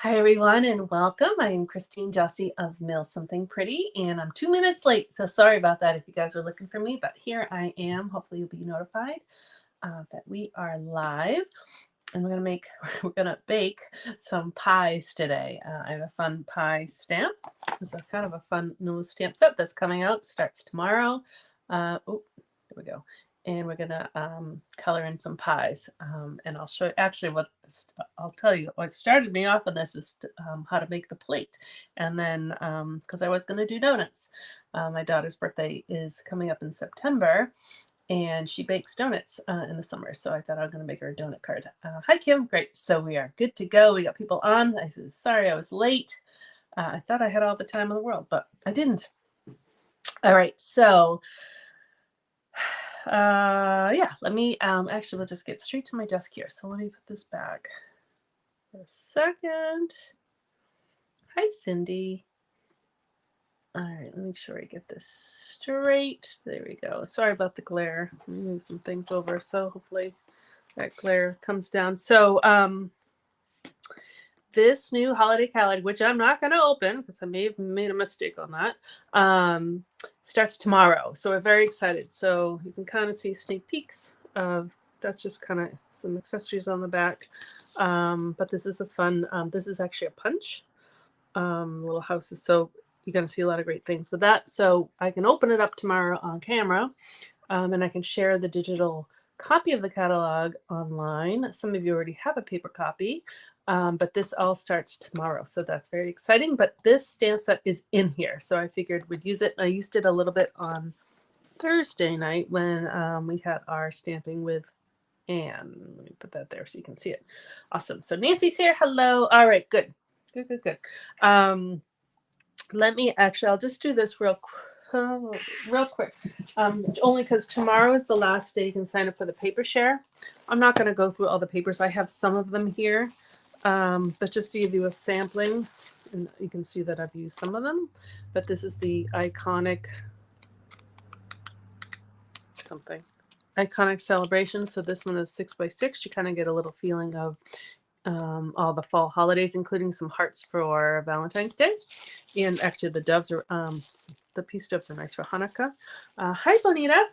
Hi, everyone, and welcome. I am Christine Justy of Mail Something Pretty, and I'm 2 minutes late, so sorry about that if you guys are looking for me, but here I am. Hopefully you'll be notified that we are live, and we're gonna bake some pies today. I have a fun pie stamp. It's a kind of a fun nose stamp set that's coming out, starts tomorrow. There we go. And we're gonna color in some pies. And I'll show you actually I'll tell you what started me off on this is how to make the plate. And then, because I was gonna do donuts. My daughter's birthday is coming up in September, and she bakes donuts in the summer. So I thought I was going to make her a donut card. Hi, Kim. Great. So we are good to go. We got people on. I said, sorry, I was late. I thought I had all the time in the world, but I didn't. All right. So, yeah, let me actually, we'll just get straight to my desk here. So let me put this back for a second. Hi, Cindy. All right, let me make sure I get this straight. There we go. Sorry about the glare. Move some things over, so hopefully that glare comes down. So this new holiday calendar, which I'm not going to open because I may have made a mistake on that, starts tomorrow. So we're very excited. So you can kind of see sneak peeks of that's just kind of some accessories on the back. But this is a fun, this is actually a punch, little houses. So you're going to see a lot of great things with that. So I can open it up tomorrow on camera, and I can share the digital copy of the catalog online. Some of you already have a paper copy, but this all starts tomorrow. So that's very exciting. But this stamp set is in here. So I figured we'd use it. I used it a little bit on Thursday night when we had our stamping with Anne. Let me put that there so you can see it. Awesome. So Nancy's here. Hello. All right, good. Good. I'll just do this real quick. Only because tomorrow is the last day you can sign up for the paper share. I'm not going to go through all the papers. I have some of them here, but just to give you a sampling, and you can see that I've used some of them. But this is the iconic celebration. So this one is 6x6. You kind of get a little feeling of all the fall holidays, including some hearts for Valentine's Day. And actually the doves are, the peace doves are nice for Hanukkah. Hi, Bonita.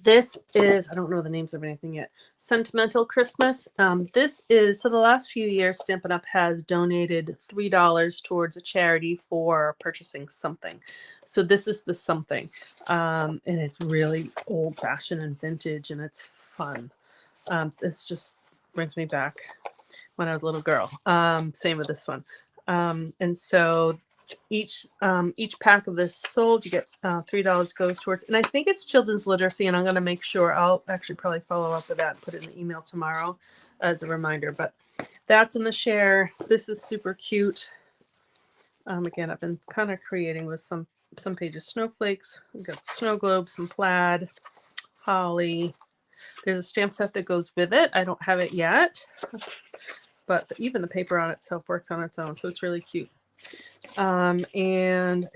This is, I don't know the names of anything yet, Sentimental Christmas. This is, so the last few years, Stampin' Up! Has donated $3 towards a charity for purchasing something. So this is the something. And it's really old-fashioned and vintage, and it's fun. This just brings me back when I was a little girl. Same with this one. And so each pack of this sold, you get $3 goes towards, and I think it's children's literacy, and I'm going to make sure I'll actually probably follow up with that and put it in the email tomorrow as a reminder. But that's in the share. This is super cute. Again, I've been kind of creating with some pages snowflakes. We've got snow globes, some plaid, holly. There's a stamp set that goes with it. I don't have it yet, but even the paper on itself works on its own, so it's really cute. And I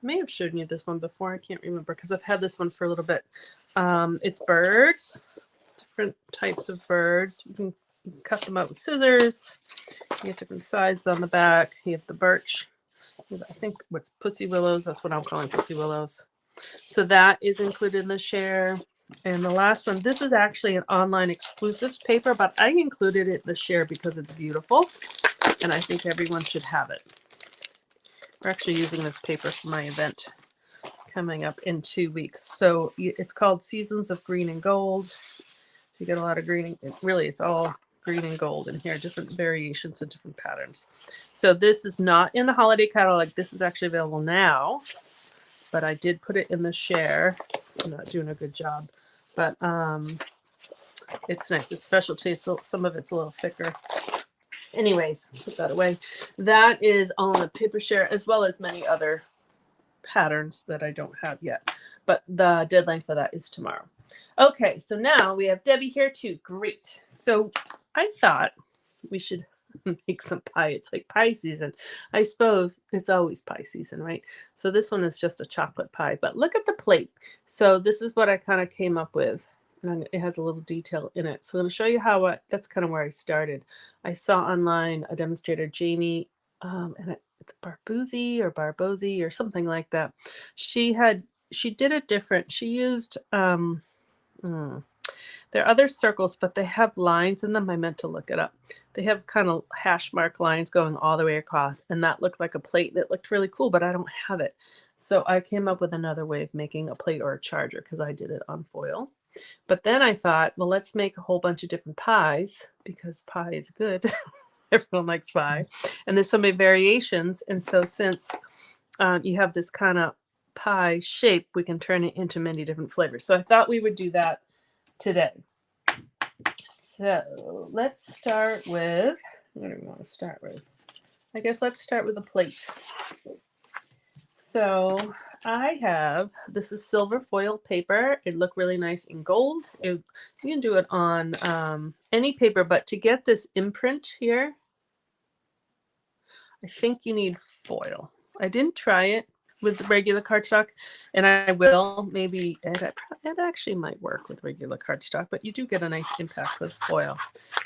may have shown you this one before. I can't remember because I've had this one for a little bit. It's birds, different types of birds. You can cut them out with scissors. You have different sizes on the back. You have the birch. I think what's pussy willows. That's what I'm calling pussy willows. So that is included in the share. And the last one, this is actually an online exclusives paper, but I included it in the share because it's beautiful, and I think everyone should have it. We're actually using this paper for my event coming up in 2 weeks. So it's called Seasons of Green and Gold. So you get a lot of green. It's all green and gold in here, different variations and different patterns. So this is not in the holiday catalog. This is actually available now, but I did put it in the share. I'm not doing a good job, but it's nice. It's specialty. Some of it's a little thicker. Anyways, put that away. That is on the paper share, as well as many other patterns that I don't have yet. But the deadline for that is tomorrow. Okay, so now we have Debbie here too. Great. So I thought we should make some pie. It's like pie season. I suppose it's always pie season, right? So this one is just a chocolate pie. But look at the plate. So this is what I kind of came up with. and it has a little detail in it. So I'm going to show you how that's kind of where I started. I saw online a demonstrator, Jamie, and it's Barbuzzi or Barbosi or something like that. She did it different. She used there are other circles, but they have lines in them. I meant to look it up. They have kind of hash mark lines going all the way across, and that looked like a plate. That looked really cool, but I don't have it. So I came up with another way of making a plate or a charger because I did it on foil. But then I thought, well, let's make a whole bunch of different pies because pie is good. Everyone likes pie. And there's so many variations. And so since you have this kind of pie shape, we can turn it into many different flavors. So I thought we would do that today. So let's start with, what do we want to start with? I guess let's start with a plate. So I have, this is silver foil paper. It looked really nice in gold. You can do it on any paper, but to get this imprint here, I think you need foil. I didn't try it with regular cardstock, and I will. Maybe it actually might work with regular cardstock, but you do get a nice impact with foil.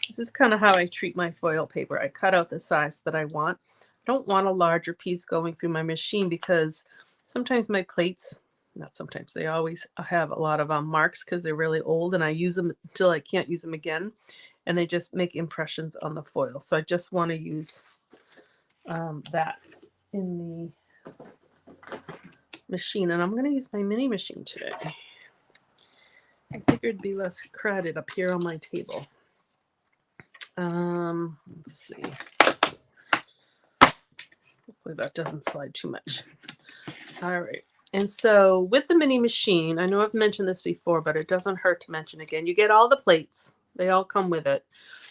This is kind of how I treat my foil paper. I cut out the size that I want. I don't want a larger piece going through my machine because sometimes my plates, not sometimes, they always have a lot of marks because they're really old and I use them until I can't use them again, and they just make impressions on the foil. So I just want to use that in the machine, and I'm going to use my mini machine today. I figured it'd be less crowded up here on my table. Let's see. Hopefully that doesn't slide too much. All right. And so with the mini machine, I know I've mentioned this before, but it doesn't hurt to mention again. You get all the plates. They all come with it.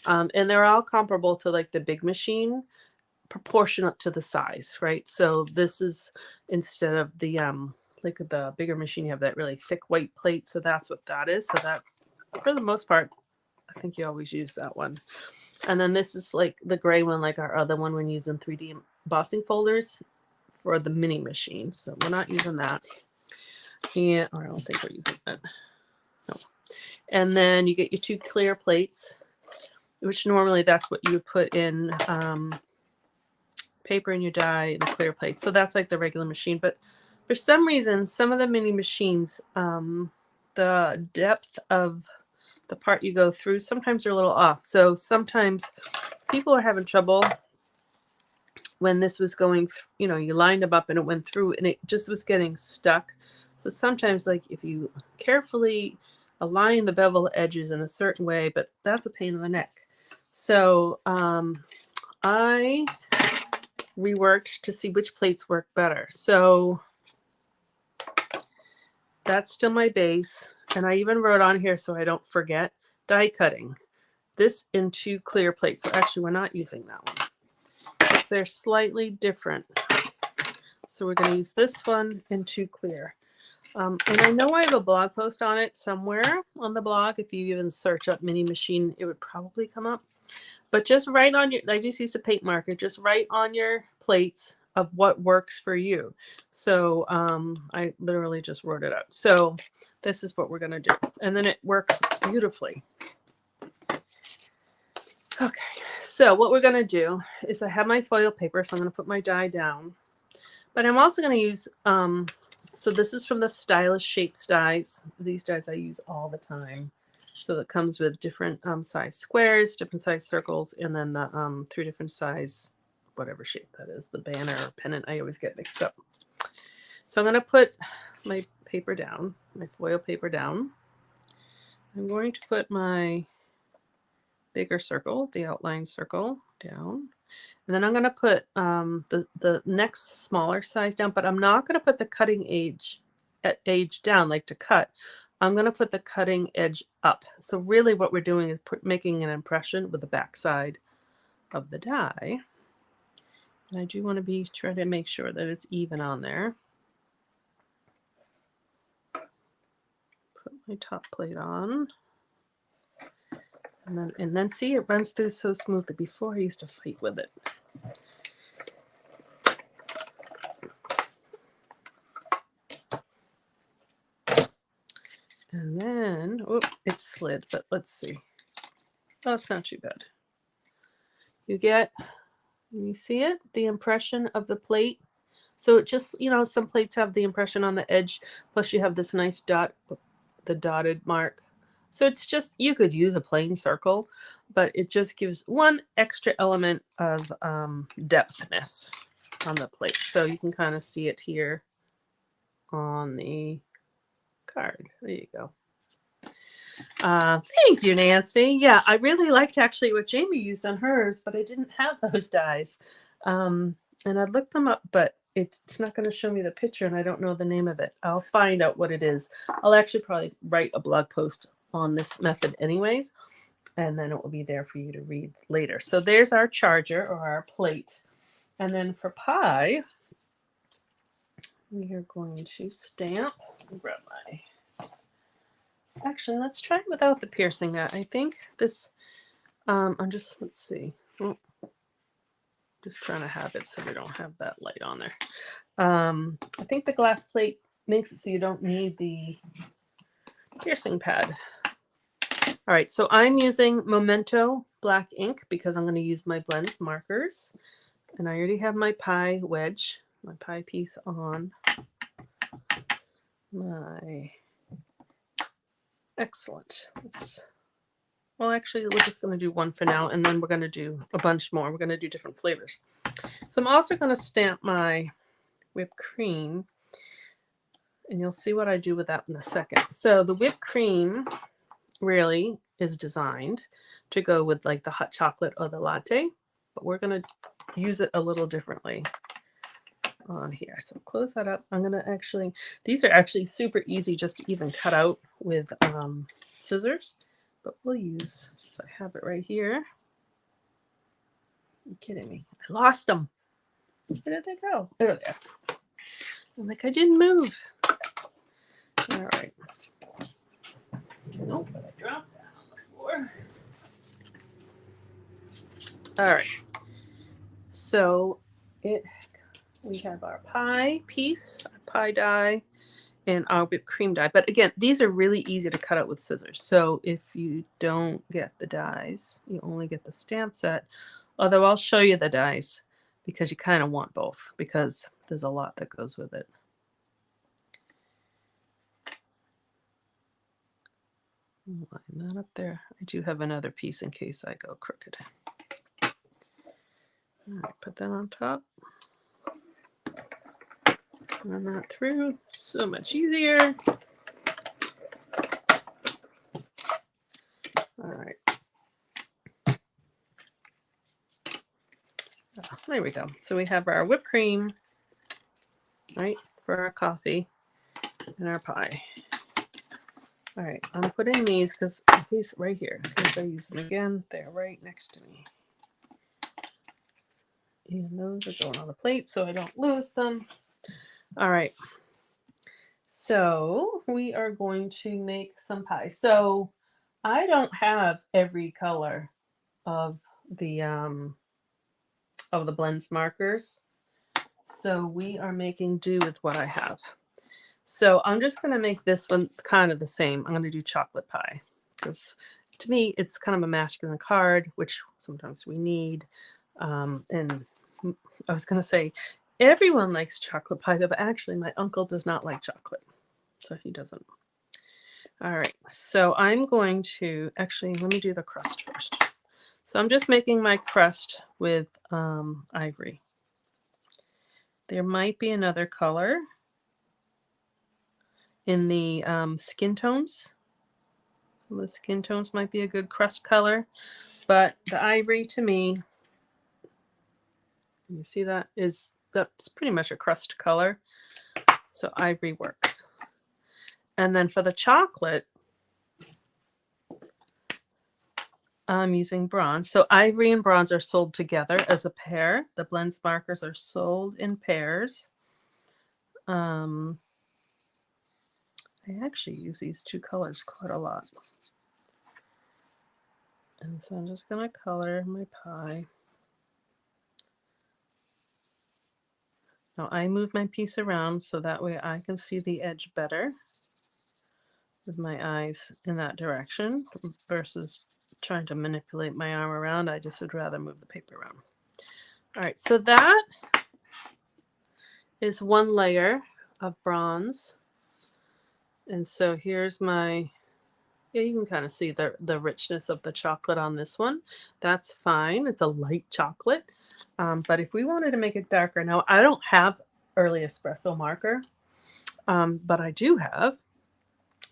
And they're all comparable to like the big machine, proportionate to the size, right? So this is, instead of the like the bigger machine, you have that really thick white plate. So that's what that is. So that, for the most part, I think you always use that one. And then this is like the gray one, like our other one when using 3D embossing folders for the mini machine. So we're not using that. And or I don't think we're using that. No. And then you get your two clear plates, which normally that's what you would put in paper in your die and a clear plate. So that's like the regular machine. But for some reason, some of the mini machines, the depth of the part you go through, sometimes they're a little off. So sometimes people are having trouble when this was going through, you know, you lined them up and it went through and it just was getting stuck. So sometimes, like, if you carefully align the bevel edges in a certain way, but that's a pain in the neck. So I reworked to see which plates work better. So that's still my base. And I even wrote on here, so I don't forget, die cutting this into clear plates. So actually we're not using that one. They're slightly different. So we're going to use this one into clear. And I know I have a blog post on it somewhere on the blog. If you even search up mini machine, it would probably come up. But just write on your, I just used a paint marker, just write on your plates of what works for you. So I literally just wrote it out. So this is what we're going to do. And then it works beautifully. Okay, so what we're going to do is I have my foil paper, so I'm going to put my die down. But I'm also going to use, so this is from the Stylish Shapes dies. These dies I use all the time. So it comes with different size squares, different size circles, and then the 3 different size, whatever shape that is, the banner or pennant. I always get mixed up. So I'm going to put my paper down, my foil paper down. I'm going to put my bigger circle, the outline circle, down. And then I'm going to put the next smaller size down, but I'm not going to put the cutting edge down like to cut. I'm going to put the cutting edge up. So really what we're doing is making an impression with the back side of the die. And I do want to try to make sure that it's even on there. Put my top plate on. And then see, it runs through so smoothly. Before I used to fight with it. And then then, oh, it slid, but let's see. Oh, it's not too bad. You get, you see it? The impression of the plate. So it just, you know, some plates have the impression on the edge, plus you have this nice dot, the dotted mark. So it's just, you could use a plain circle, but it just gives one extra element of depthness on the plate. So you can kind of see it here on the card. There you go. Thank you, Nancy. Yeah, I really liked actually what Jamie used on hers, but I didn't have those dies. And I looked them up, but it's not going to show me the picture and I don't know the name of it. I'll find out what it is. I'll actually probably write a blog post on this method anyways, and then it will be there for you to read later. So there's our charger or our plate. And then for pie, we are going to stamp. Grab my... Actually, let's try it without the piercing. I think this, I'm just, let's see. Oh, just trying to have it so we don't have that light on there. I think the glass plate makes it so you don't need the piercing pad. All right, so I'm using Memento black ink because I'm going to use my blends markers. And I already have my pie wedge, my pie piece on my... Excellent. Well, actually, we're just going to do one for now, and then we're going to do a bunch more. We're going to do different flavors. So I'm also going to stamp my whipped cream, and you'll see what I do with that in a second. So the whipped cream really is designed to go with like the hot chocolate or the latte, but we're going to use it a little differently on here. So close that up. I'm going to actually, these are actually super easy just to even cut out with scissors, but we'll use, since I have it right here. Are you kidding me? I lost them. Where did they go? There they are. I'm like, I didn't move. All right. Nope, I dropped that on the floor. All right. So we have our pie piece, our pie die, and our whipped cream die. But again, these are really easy to cut out with scissors. So if you don't get the dies, you only get the stamp set. Although I'll show you the dies because you kind of want both because there's a lot that goes with it. Line that up there. I do have another piece in case I go crooked. All right, put that on top. Run that through. So much easier. All right. Oh, there we go. So we have our whipped cream, right, for our coffee and our pie. All right, I'm putting these because these right here, in case I use them again, they're right next to me. And those are going on the plate so I don't lose them. All right. So we are going to make some pie. So I don't have every color of the blends markers. So we are making do with what I have. So I'm just going to make this one kind of the same. I'm going to do chocolate pie because to me, it's kind of a masculine card, which sometimes we need. And I was going to say, everyone likes chocolate pie, but actually my uncle does not like chocolate. So he doesn't. All right. So I'm going to, actually, let me do the crust first. So I'm just making my crust with ivory. There might be another color in the skin tones. Some of the skin tones might be a good crust color, but the ivory to me, you see that's pretty much a crust color. So ivory works. And then for the chocolate, I'm using bronze. So ivory and bronze are sold together as a pair. The blends markers are sold in pairs. I actually use these two colors quite a lot. And so I'm just going to color my pie. Now I move my piece around so that way I can see the edge better. with my eyes in that direction versus trying to manipulate my arm around. I just would rather move the paper around. All right, so that is one layer of bronze. And so here's my, yeah, you can kind of see the richness of the chocolate on this one. That's fine. It's a light chocolate. But if we wanted to make it darker, now I don't have early espresso marker, but I do have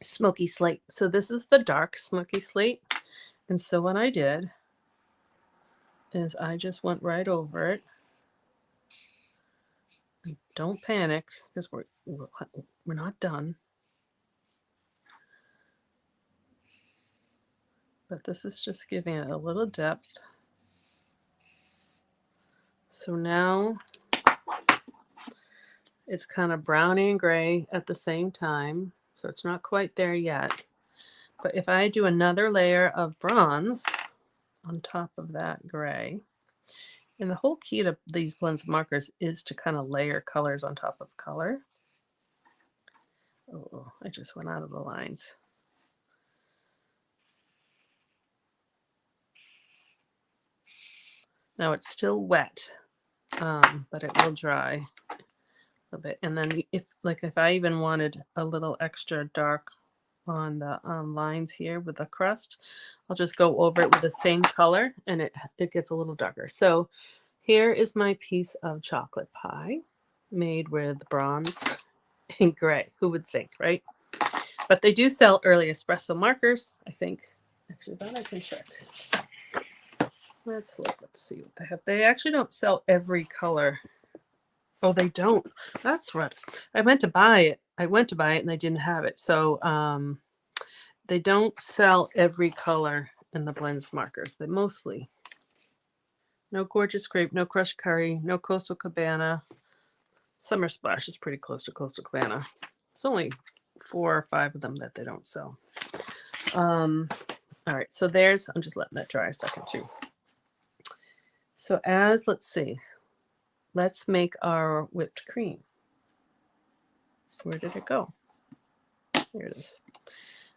smoky slate. So this is the dark smoky slate. And so what I did is I just went right over it. Don't panic because we're not done. But this is just giving it a little depth. So now it's kind of browny and gray at the same time. So it's not quite there yet. But if I do another layer of bronze on top of that gray, and the whole key to these blends of markers is to kind of layer colors on top of color. Oh, I just went out of the lines. Now it's still wet, but it will dry a little bit. And then if I even wanted a little extra dark on the lines here with the crust, I'll just go over it with the same color and it gets a little darker. So here is my piece of chocolate pie made with bronze and gray. Who would think, right? But they do sell early espresso markers, I think. Actually, that I can check. Let's look up, see what they have. They actually don't sell every color. Oh, they don't. That's what I went to buy it. And they didn't have it. So they don't sell every color in the blends markers. They mostly. No Gorgeous Grape, no Crushed Curry, no Coastal Cabana. Summer Splash is pretty close to Coastal Cabana. It's only 4 or 5 of them that they don't sell. All right, so there's, I'm just letting that dry a second too. So let's see, let's make our whipped cream. Where did it go? Here it is.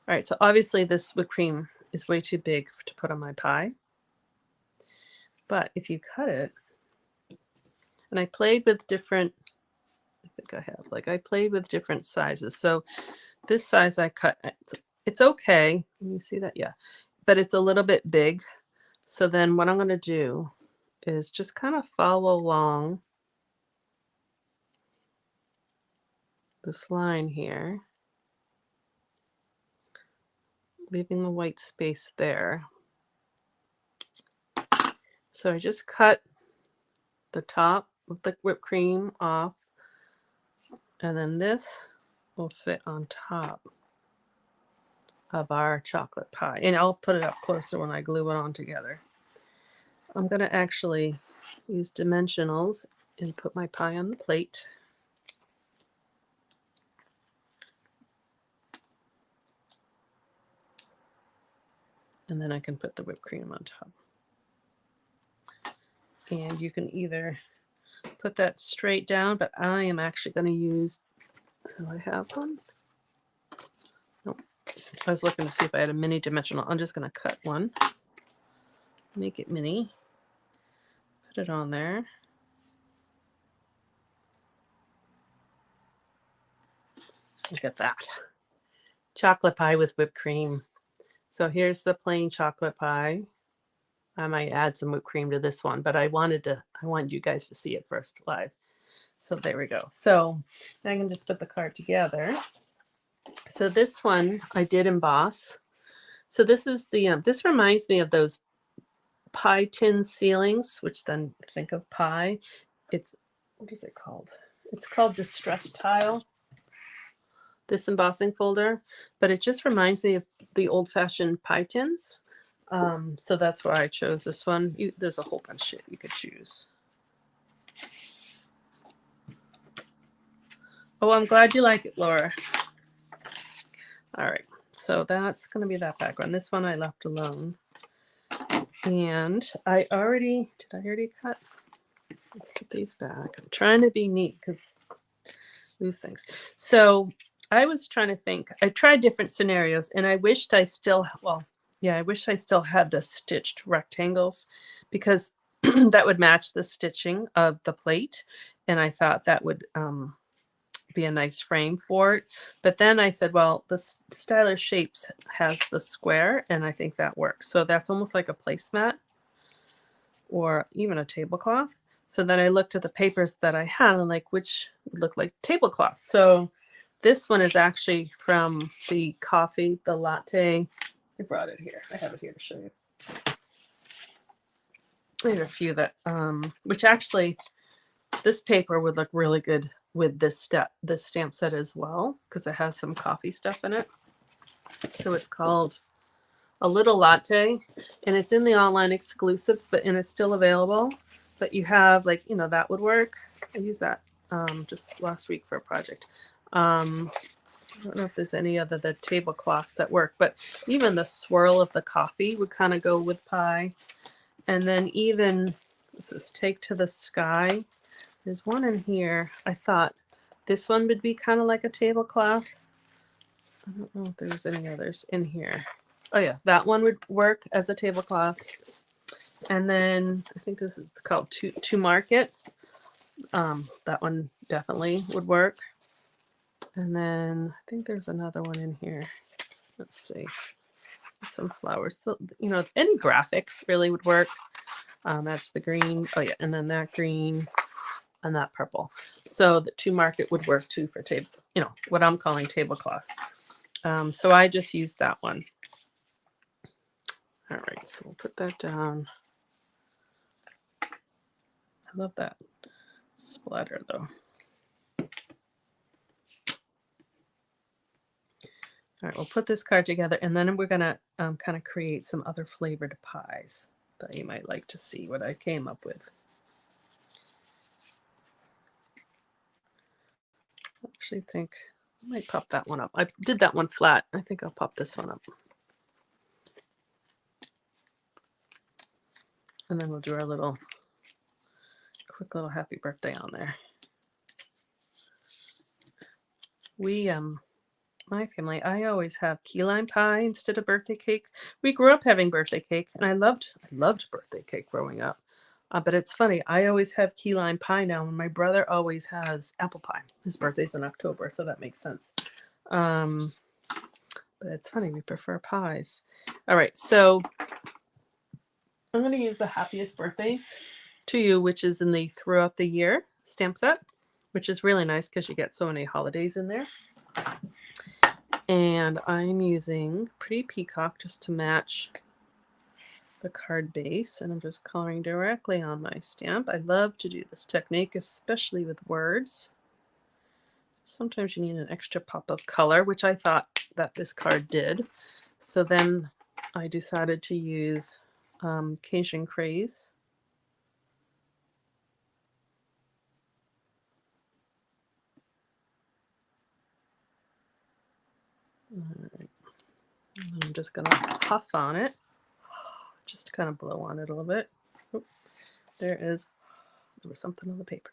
All right, so obviously this whipped cream is way too big to put on my pie. But if you cut it, and I played with different, I think I have, I played with different sizes. So this size I cut, it's okay. Can you see that? Yeah. But it's a little bit big. So then what I'm going to do is just kind of follow along this line here, leaving the white space there. So I just cut the top of the whipped cream off, and then this will fit on top of our chocolate pie. And I'll put it up closer when I glue it on together. I'm going to actually use dimensionals and put my pie on the plate. And then I can put the whipped cream on top. And you can either put that straight down, but I am actually going to use, do I have one? Nope. I was looking to see if I had a mini dimensional. I'm just going to cut one, make it mini, put it on there. Look at that. Chocolate pie with whipped cream. So here's the plain chocolate pie. I might add some whipped cream to this one, but I wanted you guys to see it first live. So there we go. So now I can just put the card together. So this one I did emboss. So this is the, this reminds me of those pie tin ceilings, which then think of pie. It's, what is it called? It's called Distress Tile, this embossing folder, but it just reminds me of the old-fashioned pie tins. So that's why I chose this one. There's a whole bunch of shit you could choose. Oh, I'm glad you like it, Laura. All right, so that's going to be that background. This one I left alone. And did I already cut? Let's put these back. I'm trying to be neat because lose things. So I was trying to think. I tried different scenarios, and I wished I still, well, yeah, I wish I still had the stitched rectangles because that would match the stitching of the plate. And I thought that would be a nice frame for it. But then I said, well, the Stylish Shapes has the square, and I think that works. So that's almost like a placemat or even a tablecloth. So then I looked at the papers that I had and like which would look like tablecloth. So this one is actually from the coffee, the latte. I brought it here. I have it here to show you. I have a few that, which actually this paper would look really good with this stamp set as well because it has some coffee stuff in it. So it's called A Little Latte, and it's in the online exclusives, and it's still available. But you have like, that would work. I used that just last week for a project. I don't know if there's any other the tablecloths that work, but even the swirl of the coffee would kind of go with pie. And then even this is Take to the Sky. There's one in here. I thought this one would be kind of like a tablecloth. I don't know if there's any others in here. Oh yeah, that one would work as a tablecloth. And then I think this is called To Market. That one definitely would work. And then I think there's another one in here. Let's see. Some flowers. So, any graphic really would work. That's the green. Oh yeah, and then that green and that purple. So the To Market would work too for table, what I'm calling tablecloths. So I just used that one. All right, so we'll put that down. I love that splatter though. All right, we'll put this card together and then we're gonna kind of create some other flavored pies that you might like to see what I came up with. I actually think I might pop that one up. I did that one flat. I think I'll pop this one up. And then we'll do our quick little happy birthday on there. We, my family, I always have key lime pie instead of birthday cake. We grew up having birthday cake, and I loved birthday cake growing up. But it's funny, I always have key lime pie now, and my brother always has apple pie. His birthday's in October, so that makes sense. But it's funny, we prefer pies. All right, so I'm going to use the Happiest Birthdays to You, which is in the Throughout the Year stamp set, which is really nice because you get so many holidays in there. And I'm using Pretty Peacock just to match the card base, and I'm just coloring directly on my stamp. I love to do this technique, especially with words. Sometimes you need an extra pop of color, which I thought that this card did. So then I decided to use Cajun Craze. All right. I'm just going to puff on it, just kind of blow on it a little bit. Oops. There was something on the paper.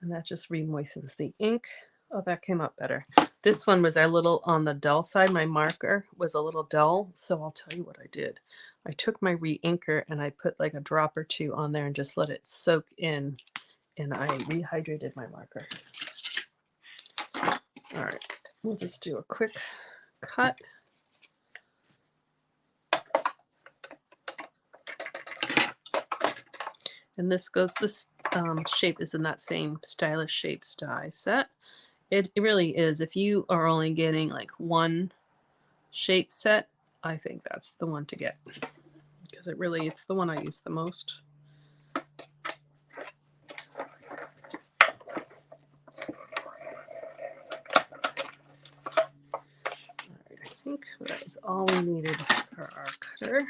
And that just re-moistens the ink. Oh, that came out better. This one was a little on the dull side. My marker was a little dull, so I'll tell you what I did. I took my re-inker and I put like a drop or two on there and just let it soak in, and I rehydrated my marker. All right, we'll just do a quick cut. And this shape is in that same Stylish Shapes die set. It really is. If you are only getting like one shape set, I think that's the one to get because it's the one I use the most. All right, I think that is all we needed for our cutter.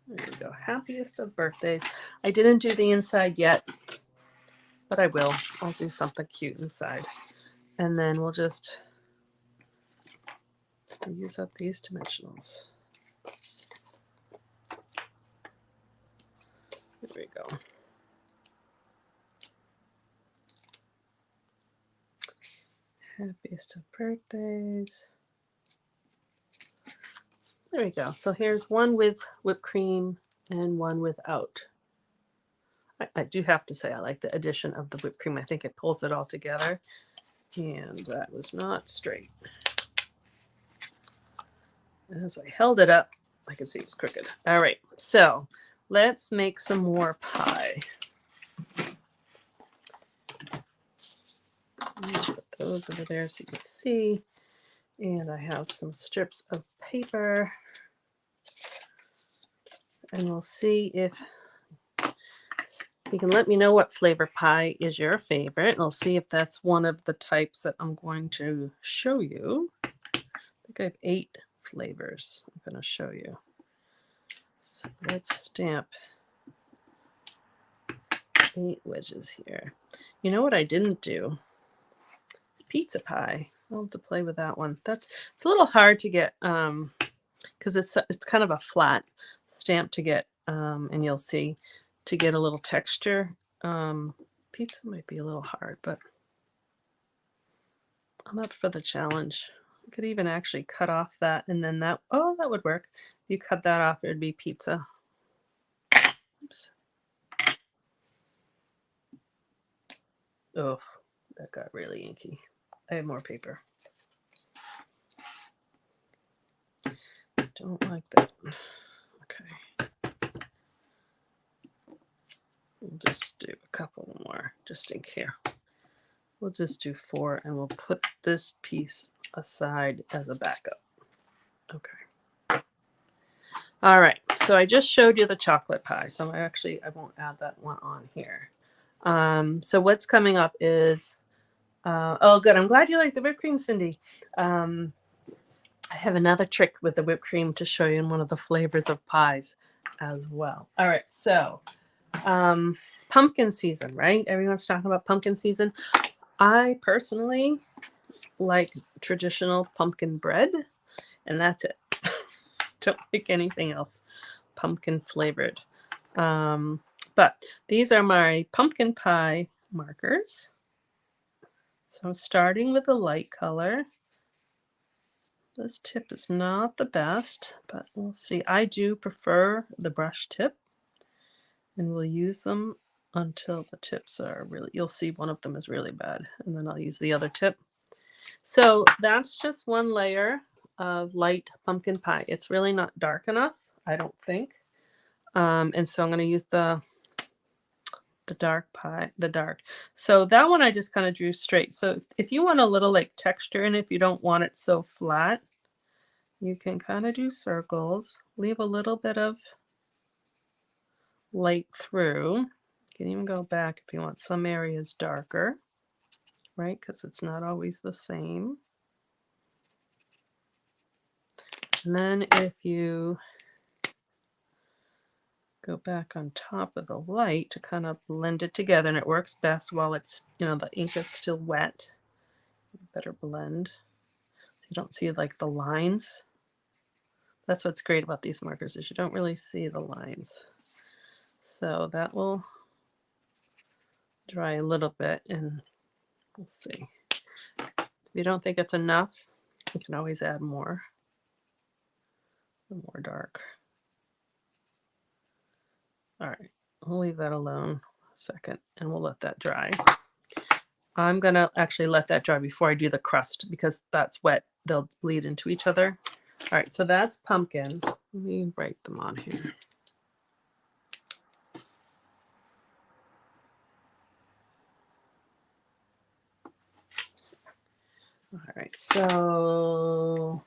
There we go. Happiest of Birthdays. I didn't do the inside yet, but I will. I'll do something cute inside. And then we'll just use up these dimensionals. There we go. Happiest of birthdays. There we go. So here's one with whipped cream and one without. I do have to say I like the addition of the whipped cream. I think it pulls it all together. And that was not straight. As I held it up, I could see it was crooked. All right, so let's make some more pie. Put those over there so you can see. And I have some strips of paper. And we'll see if you can let me know what flavor pie is your favorite. And I'll see if that's one of the types that I'm going to show you. I think I have 8 flavors I'm going to show you. So let's stamp 8 wedges here. You know what I didn't do? It's pizza pie. I'll have to play with that one. It's a little hard to get because it's kind of a flat stamp to get, and you'll see to get a little texture. Pizza might be a little hard, but I'm up for the challenge. You could even actually cut off that and then that would work. If you cut that off, it would be pizza. Oops. Oh, that got really inky. I have more paper. Don't like that. Okay. We'll just do a couple more just in case. We'll just do 4 and we'll put this piece aside as a backup. Okay. All right. So I just showed you the chocolate pie. So I won't add that one on here. So what's coming up is, oh, good. I'm glad you like the whipped cream, Cindy. I have another trick with the whipped cream to show you in one of the flavors of pies as well. All right. So it's pumpkin season, right? Everyone's talking about pumpkin season. I personally like traditional pumpkin bread, and that's it. Don't like anything else pumpkin flavored. But these are my pumpkin pie markers. So I'm starting with a light color. This tip is not the best, but we'll see. I do prefer the brush tip, and we'll use them until the tips are really, you'll see one of them is really bad, and then I'll use the other tip. So that's just one layer of light pumpkin pie. It's really not dark enough, I don't think. And so I'm going to use the dark pie, the dark. So that one I just kind of drew straight. So if you want a little like texture and if you don't want it so flat, you can kind of do circles, leave a little bit of light through. You can even go back if you want some areas darker, right? Because it's not always the same. And then if you go back on top of the light to kind of blend it together, and it works best while it's, the ink is still wet. Better blend. So you don't see like the lines. That's what's great about these markers is you don't really see the lines. So that will dry a little bit and we'll see. If you don't think it's enough, you can always add more. More dark. All right, we'll leave that alone a second and we'll let that dry. I'm gonna actually let that dry before I do the crust because that's wet. They'll bleed into each other. All right, so that's pumpkin. Let me write them on here. All right, so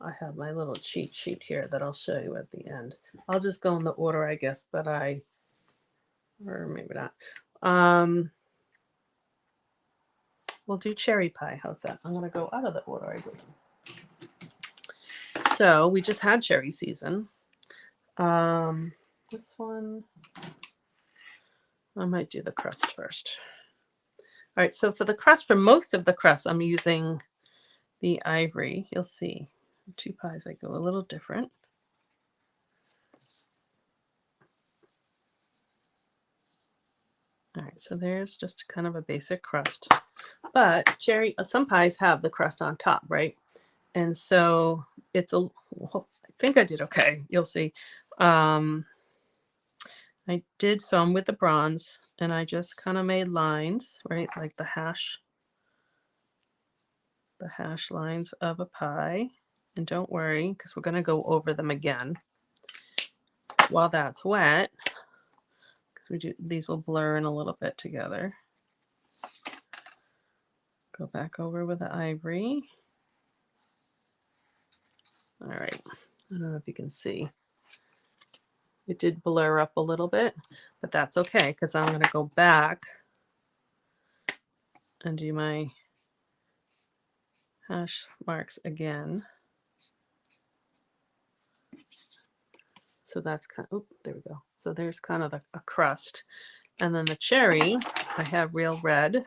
I have my little cheat sheet here that I'll show you at the end. I'll just go in the order, I guess, that or maybe not. We'll do cherry pie. How's that? I'm gonna go out of the order I did. So we just had cherry season. This one, I might do the crust first. All right, so for the crust, for most of the crust, I'm using the ivory. You'll see 2 pies, I go a little different. All right, so there's just kind of a basic crust. But cherry, some pies have the crust on top, right? And so it's a, well, I think I did okay. You'll see. I did some with the bronze, and I just kind of made lines, right? Like the hash lines of a pie. And don't worry, because we're going to go over them again while that's wet. Because these will blur in a little bit together. Go back over with the ivory. All right. I don't know if you can see. It did blur up a little bit, but that's okay because I'm going to go back and do my hash marks again. So that's kind of, there we go. So there's kind of a crust. And then the cherry, I have Real Red.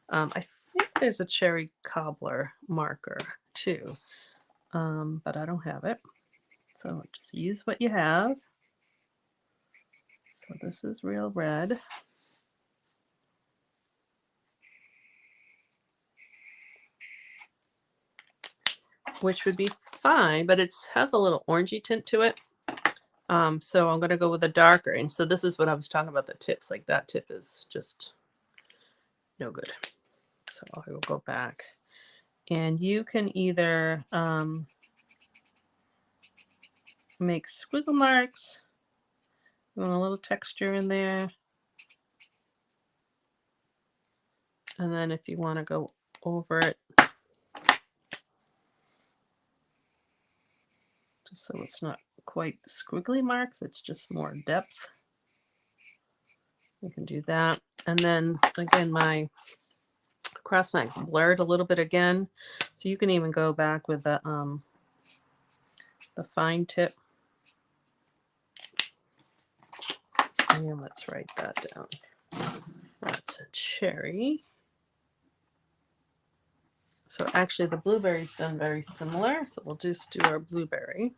I think there's a cherry cobbler marker too, but I don't have it. So just use what you have. So this is Real Red. Which would be fine, but it has a little orangey tint to it. So I'm going to go with a darker. And so this is what I was talking about, the tips. Like that tip is just no good. So I will go back. And you can either make squiggle marks. You want a little texture in there. And then if you want to go over it, just so it's not quite squiggly marks, it's just more depth. You can do that. And then again, my cross marks blurred a little bit again. So you can even go back with the fine tip. And let's write that down. That's a cherry. So actually the blueberry's done very similar. So we'll just do our blueberry.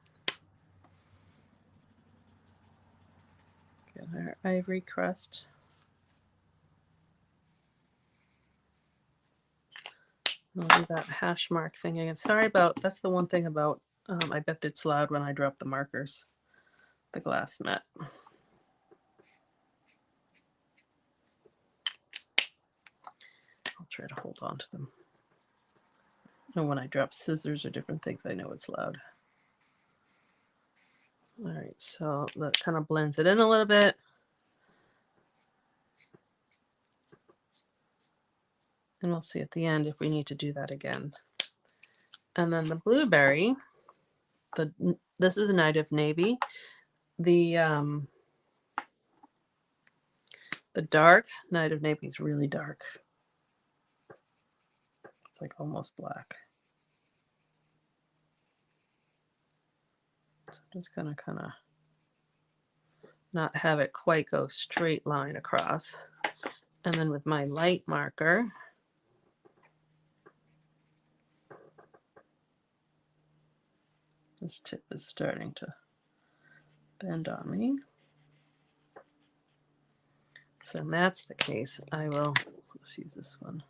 Get our ivory crust. I'll do that hash mark thing again. Sorry about, that's the one thing about, I bet it's loud when I drop the markers, the glass mat. I'll try to hold on to them. And when I drop scissors or different things, I know it's loud. All right, so that kind of blends it in a little bit. And we'll see at the end if we need to do that again. And then the blueberry, this is a Night of Navy. The dark Night of Navy is really dark. It's like almost black. So I'm just gonna kind of not have it quite go straight line across. And then with my light marker, this tip is starting to bend on me. So if that's the case, I will, let's use this one.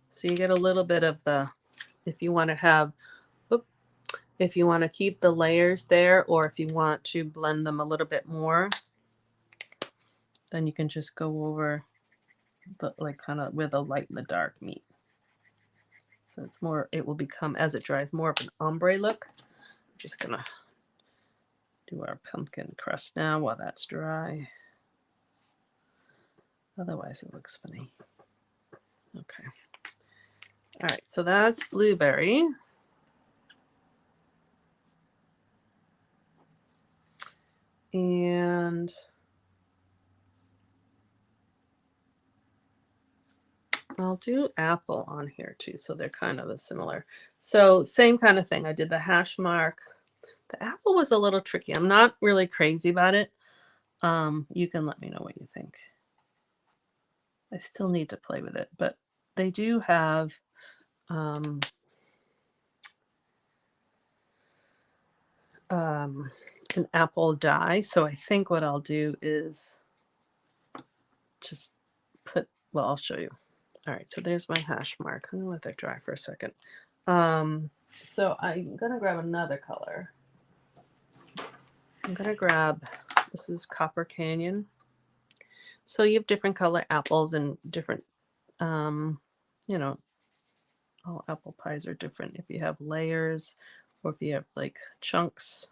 So you get a little bit of the, if you want to have, if you want to keep the layers there, or if you want to blend them a little bit more, then you can just go over the, like kind of where the light and the dark meet. So it's more, it will become, as it dries, more of an ombre look. I'm just gonna do our pumpkin crust now while that's dry. Otherwise it looks funny. Okay. All right, so that's blueberry. And I'll do apple on here too, so they're kind of similar. So same kind of thing. I did the hash mark. The apple was a little tricky. I'm not really crazy about it. You can let me know what you think. I still need to play with it, but they do have an apple dye. So I think what I'll do is just put, well, I'll show you. All right, so there's my hash mark. I'm gonna let that dry for a second. So I'm gonna grab another color. I'm gonna grab, this is Copper Canyon. So you have different color apples and different, you know, all apple pies are different if you have layers or if you have like chunks.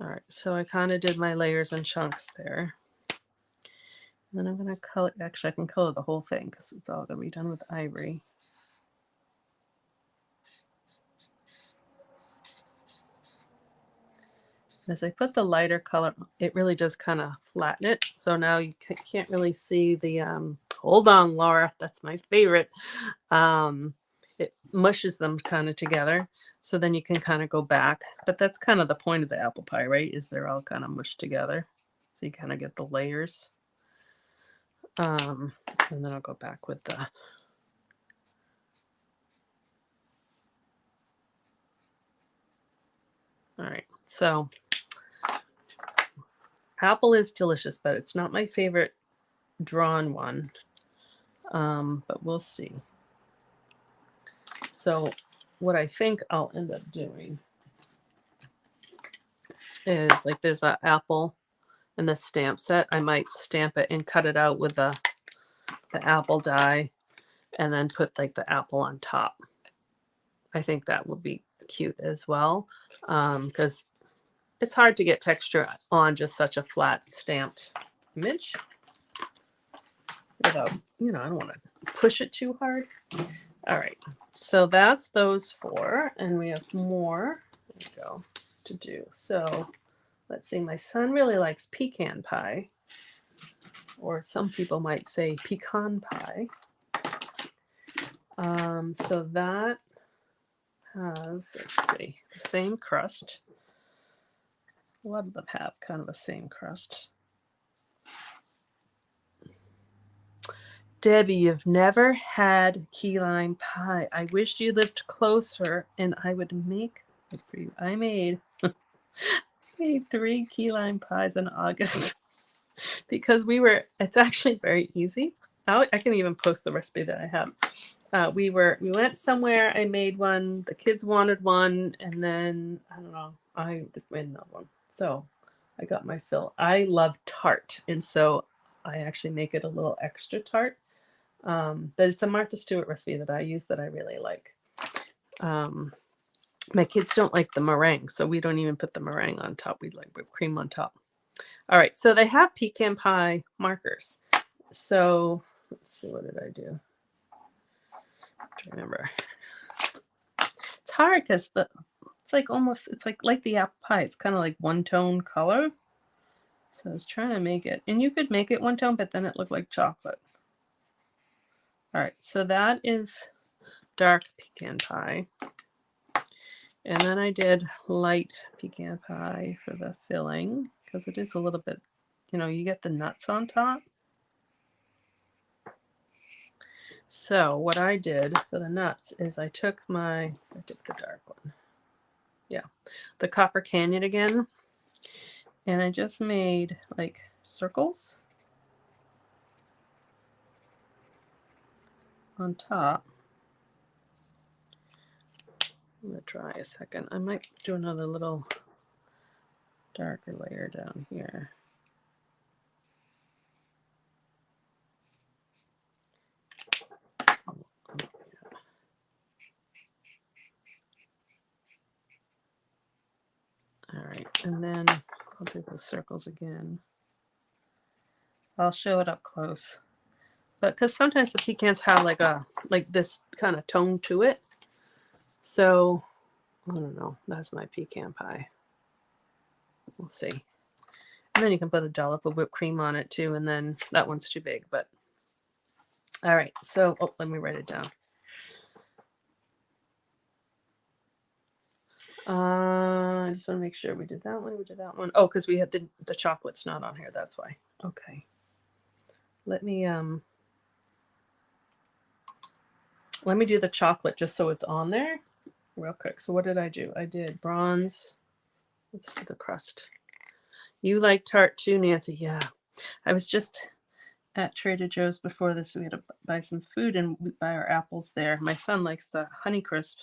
All right, so I kind of did my layers and chunks there. And then I'm going to color, actually I can color the whole thing because it's all going to be done with ivory. As I put the lighter color, it really does kind of flatten it. So now you can't really see the, hold on, Laura, that's my favorite. It mushes them kind of together. So then you can kind of go back. But that's kind of the point of the apple pie, right? Is they're all kind of mushed together. So you kind of get the layers. And then I'll go back with the... All right, so apple is delicious, but it's not my favorite drawn one. But we'll see. So what I think I'll end up doing is, like, there's an apple in the stamp set. I might stamp it and cut it out with the apple die and then put like the apple on top. I think that will be cute as well, because it's hard to get texture on just such a flat stamped image without, you know, I don't want to push it too hard. All right, so that's those four, and we have more, there we go, to do. So let's see, my son really likes pecan pie, or some people might say pecan pie. So that has, let's see, the same crust. A lot of them have kind of the same crust. Debbie, you've never had key lime pie. I wish you lived closer and I would make it for you. I made 3 key lime pies in August because it's actually very easy. I can even post the recipe that I have. We went somewhere, I made one, the kids wanted one, and then, I don't know, I made another one. So I got my fill. I love tart, and so I actually make it a little extra tart. But it's a Martha Stewart recipe that I use that I really like. My kids don't like the meringue, so we don't even put the meringue on top. We like whipped cream on top. All right, so they have pecan pie markers. So let's see, what did I do? To remember. It's hard because it's like almost, it's like the apple pie. It's kind of like one tone color. So I was trying to make it, and you could make it one tone, but then it looked like chocolate. All right, so that is dark pecan pie. And then I did light pecan pie for the filling because it is a little bit, you know, you get the nuts on top. So what I did for the nuts is I took I took the dark one. Yeah, the Copper Canyon again. And I just made like circles on top. I'm gonna try a second. I might do another little darker layer down here. All right, and then I'll do the circles again. I'll show it up close, but because sometimes the pecans have like this kind of tone to it. So I don't know. That's my pecan pie. We'll see. And then you can put a dollop of whipped cream on it too. And then that one's too big, but all right. So let me write it down. I just want to make sure we did that one. We did that one. Oh, because we had the chocolate's not on here. That's why. Okay. Let me do the chocolate just so it's on there real quick. So what did I do? I did bronze. Let's do the crust. You like tart too, Nancy? Yeah. I was just at Trader Joe's before this. We had to buy some food and we buy our apples there. My son likes the Honeycrisp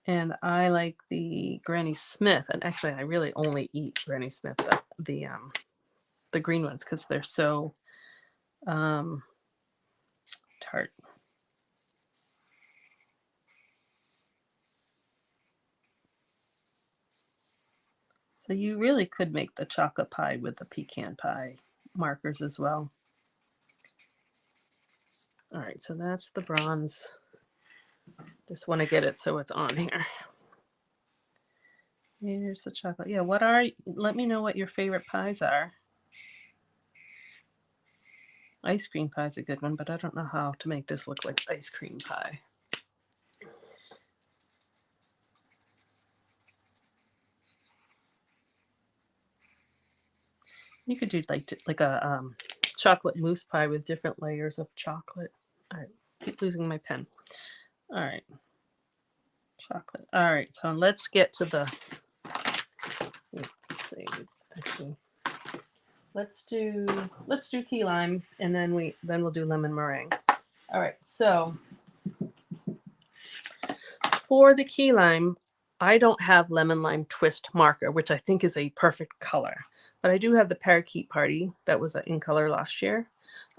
and I like the Granny Smith. And actually, I really only eat Granny Smith, the green ones, because they're so tart. So you really could make the chocolate pie with the pecan pie markers as well. All right, so that's the bronze. Just want to get it so it's on here. Here's the chocolate. Yeah, let me know what your favorite pies are. Ice cream pie is a good one, but I don't know how to make this look like ice cream pie. You could do like a chocolate mousse pie with different layers of chocolate. All right, keep losing my pen. All right, chocolate. All right, so let's get to the. Let's see. Actually, let's do key lime, and then we'll do lemon meringue. All right, so for the key lime, I don't have lemon lime twist marker, which I think is a perfect color, but I do have the Parakeet Party that was in color last year,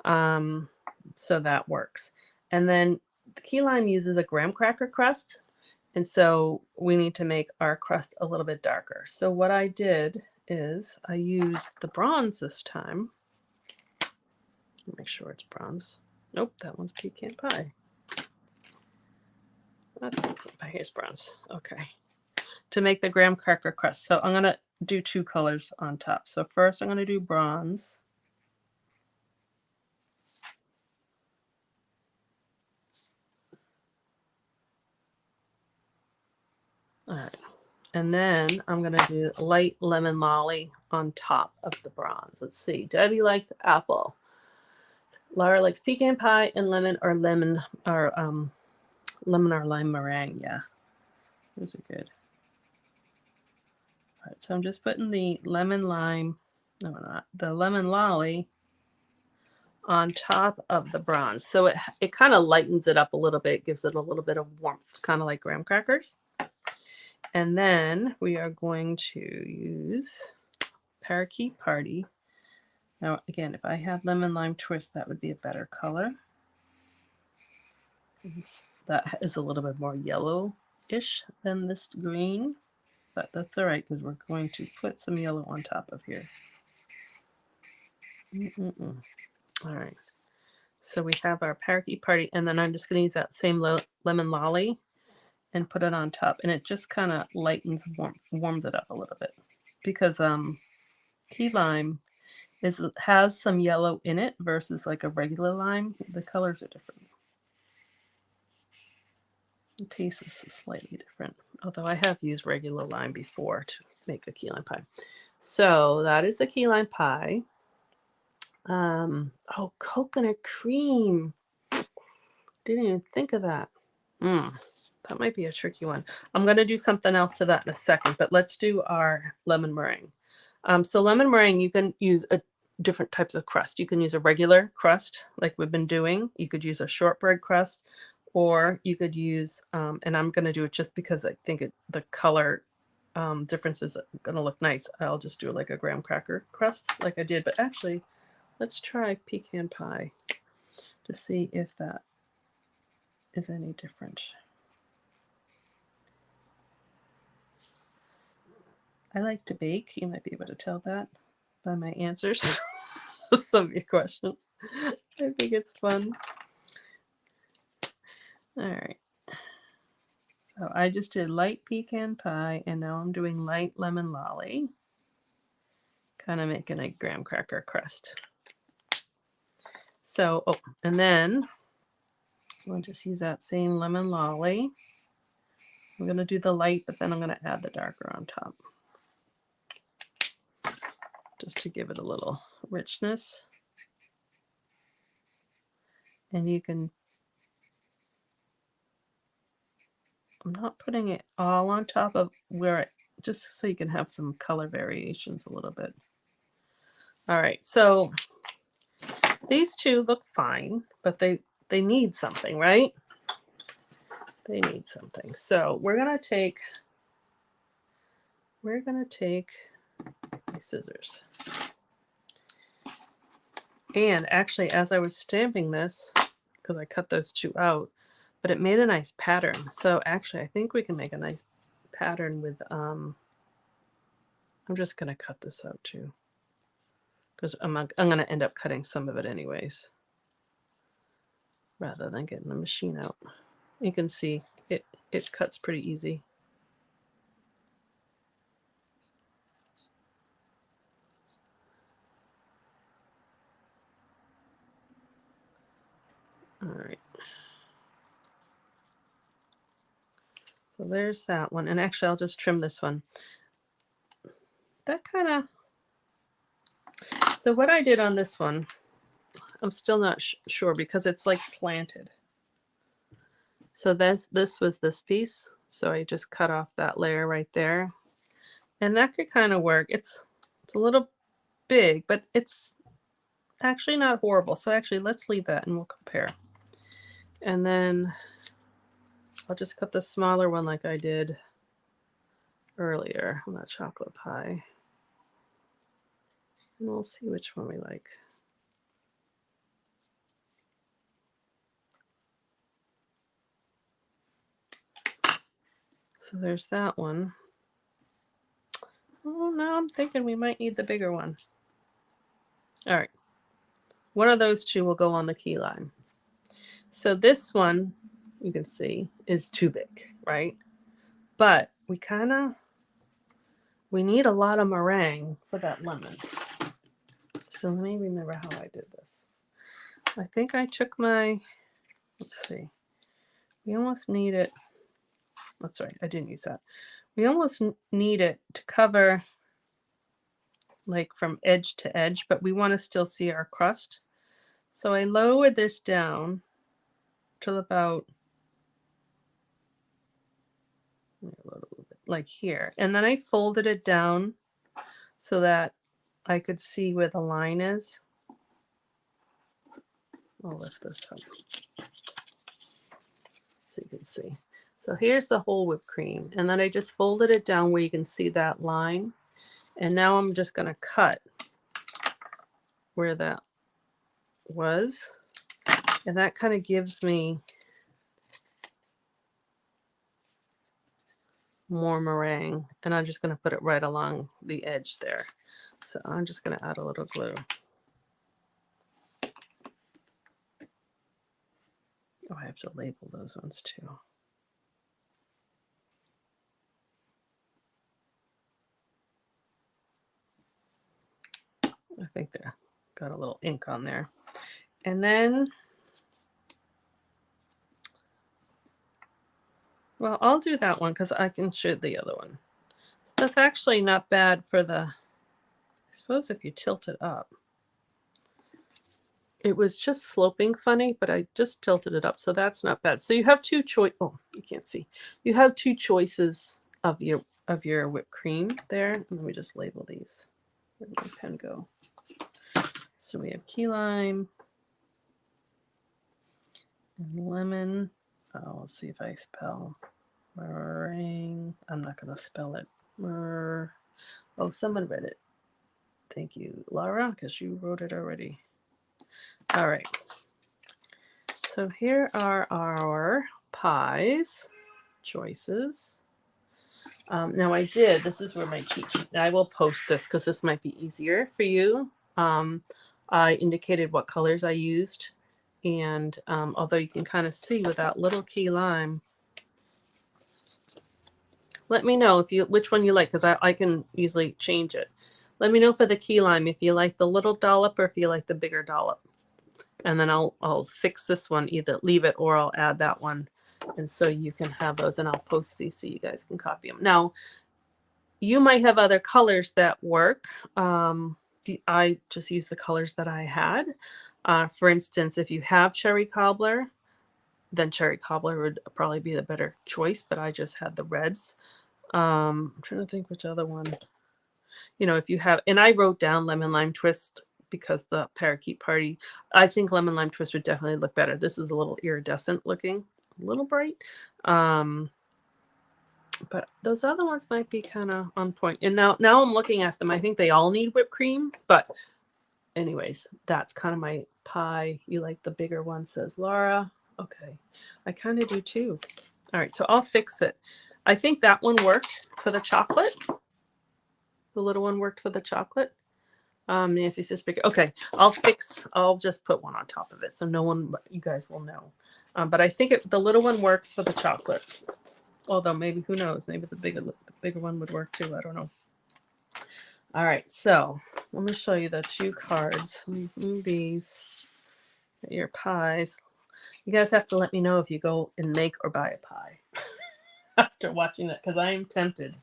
so that works. And then the key lime uses a graham cracker crust, and so we need to make our crust a little bit darker. So what I did is I used the bronze this time. Make sure it's bronze. Nope, that one's pecan pie. That's pecan pie. Here's bronze. Okay. To make the graham cracker crust. So I'm going to do two colors on top. So first I'm going to do bronze. All right. And then I'm going to do light lemon lolly on top of the bronze. Let's see. Debbie likes apple. Laura likes pecan pie and lemon or lime meringue. Yeah. Those are good. All right, so I'm just putting the lemon lolly on top of the bronze. So it kind of lightens it up a little bit, gives it a little bit of warmth, kind of like graham crackers. And then we are going to use Parakeet Party. Now, again, if I had lemon lime twist, that would be a better color. That is a little bit more yellow-ish than this green, but that's all right because we're going to put some yellow on top of here. All right. So we have our Parakeet Party, and then I'm just going to use that same lemon lolly and put it on top, and it just kind of warmed it up a little bit because key lime has some yellow in it versus like a regular lime. The colors are different. The taste is slightly different, although I have used regular lime before to make a key lime pie. So that is the key lime pie. Oh, coconut cream. Didn't even think of that. That might be a tricky one. I'm going to do something else to that in a second, but let's do our lemon meringue. So lemon meringue, you can use different types of crust. You can use a regular crust like we've been doing. You could use a shortbread crust, or you could use, and I'm going to do it just because I think the color difference is going to look nice. I'll just do like a graham cracker crust like I did. But actually, let's try pecan pie to see if that is any different. I like to bake. You might be able to tell that by my answers to some of your questions. I think it's fun. All right. So I just did light pecan pie, and now I'm doing light lemon lolly. Kind of making a graham cracker crust. So, and then we'll just use that same lemon lolly. I'm going to do the light, but then I'm going to add the darker on top, just to give it a little richness. And you can, I'm not putting it all on top of just so you can have some color variations a little bit. All right, so These two look fine, but they need something, right? They need something. So we're gonna take my scissors. And actually, as I was stamping this, because I cut those two out, but it made a nice pattern. So actually, I think we can make a nice pattern with, I'm just going to cut this out too, because I'm going to end up cutting some of it anyways, rather than getting the machine out. You can see it cuts pretty easy. All right. So there's that one. And actually, I'll just trim this one. That kind of... So what I did on this one, I'm still not sure because it's like slanted. So this was this piece. So I just cut off that layer right there. And that could kind of work. It's a little big, but it's actually not horrible. So actually, let's leave that and we'll compare. And then I'll just cut the smaller one like I did earlier on that chocolate pie. And we'll see which one we like. So there's that one. Oh, now I'm thinking we might need the bigger one. All right. One of those two will go on the key lime. So this one, you can see, is too big, right? But we need a lot of meringue for that lemon. So let me remember how I did this. I think I took my, let's see, we almost need it. That's right, I didn't use that. We almost need it to cover like from edge to edge, but we want to still see our crust. So I lowered this down till about like here. And then I folded it down so that I could see where the line is. I'll lift this up so you can see. So here's the whole whipped cream. And then I just folded it down where you can see that line. And now I'm just going to cut where that was. And that kind of gives me more meringue. And I'm just going to put it right along the edge there. So I'm just going to add a little glue. Oh, I have to label those ones too. I think they got a little ink on there. And then, well, I'll do that one because I can show the other one. So that's actually not bad for the, I suppose if you tilt it up. It was just sloping funny, but I just tilted it up, so that's not bad. So you have two choice. Oh, you can't see. You have two choices of your whipped cream there. Let me just label these. Where did my pen go? So we have key lime and lemon. Oh, let's see if I spell meringue. I'm not going to spell it. Oh, someone read it. Thank you, Laura, because you wrote it already. All right. So here are our pies choices. Now this is where my cheat sheet, I will post this because this might be easier for you. I indicated what colors I used. And although you can kind of see with that little key lime, let me know which one you like, because I can easily change it. Let me know for the key lime if you like the little dollop or if you like the bigger dollop. And then I'll fix this one, either leave it or I'll add that one. And so you can have those, and I'll post these so you guys can copy them. Now, you might have other colors that work. I just use the colors that I had. For instance, if you have cherry cobbler, then cherry cobbler would probably be the better choice, but I just had the reds. I'm trying to think which other one. You know, if you have, and I wrote down lemon lime twist because the Parakeet Party, I think Lemon Lime Twist would definitely look better. This is a little iridescent looking, a little bright. But those other ones might be kind of on point. And now I'm looking at them. I think they all need whipped cream. But anyways, that's kind of my pie. You like the bigger one, says Laura. Okay. I kind of do too. All right. So I'll fix it. I think that one worked for the chocolate. The little one worked for the chocolate. Nancy says bigger. Okay. I'll just put one on top of it. So no one, you guys will know. But I think the little one works for the chocolate. Although maybe, who knows, maybe the bigger one would work too. I don't know. All right, so let me show you the 2 cards. Move these. Your pies. You guys have to let me know if you go and make or buy a pie after watching that, because I am tempted.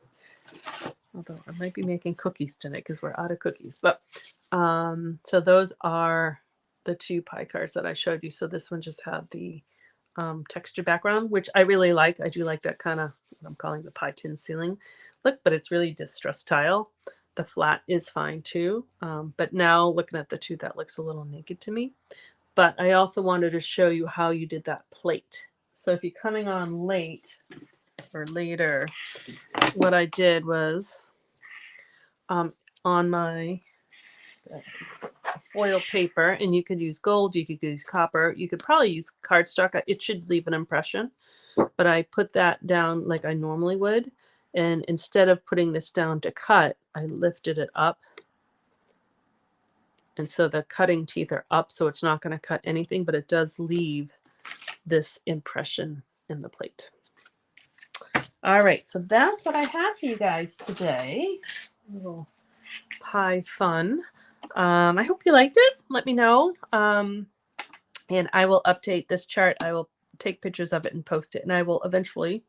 Although I might be making cookies tonight because we're out of cookies. But so those are the 2 pie cards that I showed you. So this one just had the texture background, which I really like. I do like that kind of what I'm calling the pie tin ceiling look, but it's really distressed tile. The flat is fine too. But now looking at the 2, that looks a little naked to me. But I also wanted to show you how you did that plate. So if you're coming on late or later, what I did was on my foil paper, and you could use gold, you could use copper, you could probably use cardstock. It should leave an impression, but I put that down like I normally would, and instead of putting this down to cut, I lifted it up, and so the cutting teeth are up, so it's not going to cut anything, but it does leave this impression in the plate. All right, so that's what I have for you guys today. A little pie fun. I hope you liked it. Let me know. And I will update this chart. I will take pictures of it and post it. And I will eventually,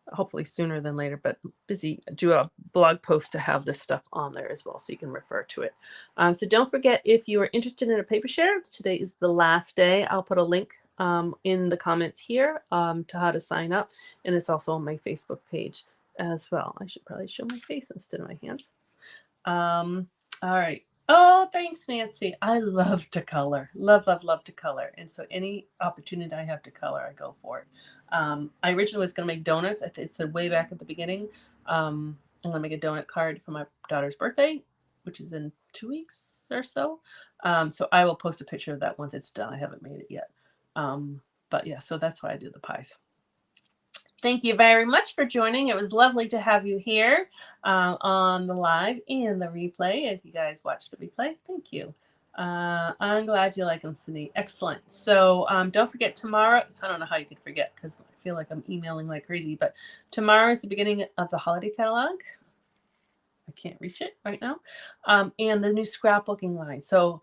hopefully sooner than later, but busy, do a blog post to have this stuff on there as well, so you can refer to it. So don't forget, if you are interested in a paper share, today is the last day. I'll put a link in the comments here to how to sign up. And it's also on my Facebook page as well. I should probably show my face instead of my hands. All right. Oh, thanks, Nancy. I love to color. Love, love, love to color. And so any opportunity I have to color, I go for it. I originally was going to make donuts. It's way back at the beginning. I'm going to make a donut card for my daughter's birthday, which is in 2 weeks or so. So I will post a picture of that once it's done. I haven't made it yet. But yeah, so that's why I do the pies. Thank you very much for joining. It was lovely to have you here on the live and the replay. If you guys watched the replay, thank you. I'm glad you like them, Cindy. Excellent. So don't forget tomorrow. I don't know how you could forget because I feel like I'm emailing like crazy, but tomorrow is the beginning of the holiday catalog. I can't reach it right now. And the new scrapbooking line. So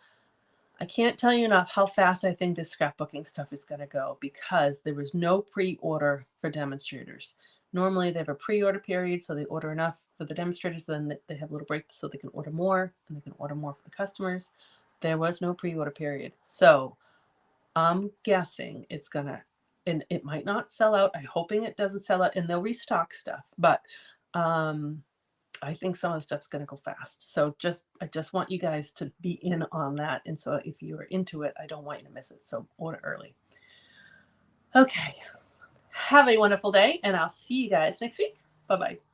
I can't tell you enough how fast I think this scrapbooking stuff is going to go, because there was no pre-order for demonstrators. Normally they have a pre-order period, so they order enough for the demonstrators, then they have a little break so they can order more, and they can order more for the customers. There was no pre-order period. So I'm guessing it's going to, and it might not sell out. I'm hoping it doesn't sell out, and they'll restock stuff. But I think some of the stuff's going to go fast. So I just want you guys to be in on that. And so if you are into it, I don't want you to miss it. So order early. Okay. Have a wonderful day, and I'll see you guys next week. Bye-bye.